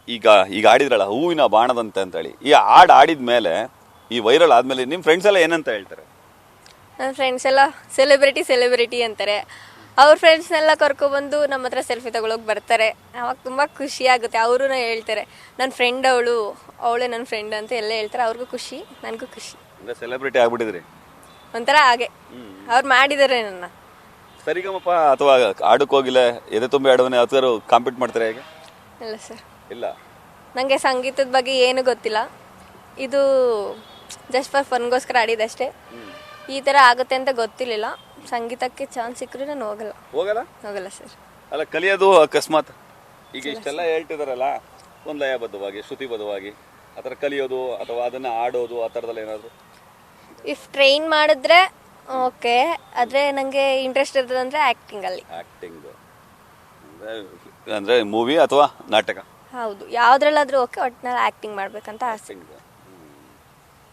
ಈಗ ಈಗ ಆಡಿದ್ರಲ್ಲ ಹೂವಿನ ಬಾಣದಂತೆ ಅಂತೇಳಿ ಈ ಹಾಡು ಆಡಿದ ಮೇಲೆ ಈ ವೈರಲ್ ಆದ್ಮೇಲೆ ನಿಮ್ಮ ಫ್ರೆಂಡ್ಸ್ ಎಲ್ಲ ಏನಂತ ಹೇಳ್ತಾರೆ? ನನ್ನ ಫ್ರೆಂಡ್ಸ್ ಎಲ್ಲ ಸೆಲೆಬ್ರಿಟಿ ಅಂತಾರೆ. ಅವ್ರ ಫ್ರೆಂಡ್ಸ್ನೆಲ್ಲ ಕರ್ಕೊಬಂದು ನಮ್ಮ ಹತ್ರ ಸೆಲ್ಫಿ ತಗೊಳಕ್ ಬರ್ತಾರೆ. ಅವಾಗ ತುಂಬ ಖುಷಿ ಆಗುತ್ತೆ. ಅವರು ಹೇಳ್ತಾರೆ ನನ್ನ ಫ್ರೆಂಡ್ ಅವಳೇ ನನ್ನ ಫ್ರೆಂಡ್ ಅಂತ ಎಲ್ಲ ಹೇಳ್ತಾರೆ. ಅವ್ರಿಗೂ ಖುಷಿ, ನನಗೂ ಖುಷಿ. ಅಂದ್ರೆ ಸೆಲೆಬ್ರಿಟಿ ಆಗ್ಬಿಟ್ಟಿದ್ರಿ ಒಂಥರ ಹಾಗೆ ಅವ್ರು ಮಾಡಿದ್ದಾರೆ ನನ್ನ. ಸರಿಗಮಪ ಅಥವಾ ಹಾಡಕ್ ಹೋಗಿಲ್ಲ ಎದೆ ತುಂಬಿ ಆಡವನೇ ಅಥವಾ ಕಾಂಪೀಟ್ ಮಾಡ್ತಾರೆ ಹೇಗೆ? ಇಲ್ಲ ಸರ್, ಇಲ್ಲ, ನನಗೆ ಸಂಗೀತದ ಬಗ್ಗೆ ಏನು ಗೊತ್ತಿಲ್ಲ. ಇದು ಜಸ್ಟ್ ಫಾರ್ ಫನ್ಗೋಸ್ಕರ ಆಡಿದಷ್ಟೇ. ಈ ಥರ ಆಗುತ್ತೆ ಅಂತ ಗೊತ್ತಿರಲಿಲ್ಲ. ಸಂಗೀತಕ್ಕೆ ಚಾನ್ಸ್ ಸಿಕ್ಕರೆ ನಾನು ಹೋಗಲ್ಲ ಸರ್. ಅಲ್ಲ, ಕಲಿಯೋದು ಅಕಸ್ಮಾತ್ ಈಗ ಇಷ್ಟೆಲ್ಲ ಹೇಳ್ತಿದಾರಲ್ಲ, ಒಂದು ಲಯಬದ್ಧವಾಗಿ ಶ್ರುತಿಬದ್ಧವಾಗಿ ಆ ಥರ ಕಲಿಯೋದು ಅಥವಾ ಅದನ್ನ ಆಡೋದು ಆ ಥರದಲ್ಲಿ ಏನಾದ್ರು ಇಫ್ ಟ್ರೈನ್ ಮಾಡಿದ್ರೆ ಓಕೆ. ಆದರೆ ನನಗೆ ಇಂಟ್ರೆಸ್ಟ್ ಇರ್ತದಂದ್ರೆ ಆ್ಯಕ್ಟಿಂಗಲ್ಲಿ. ಆಕ್ಟಿಂಗ್ ಅಂದ್ರೆ ಮೂವಿ ಅಥವಾ ನಾಟಕ? ಹೌದು, ಯಾವುದ್ರಲ್ಲಾದ್ರೂ ಓಕೆ. ಒಟ್ಟಿನಲ್ಲಿ ಆ್ಯಕ್ಟಿಂಗ್ ಮಾಡಬೇಕಂತ ಆಸೆ.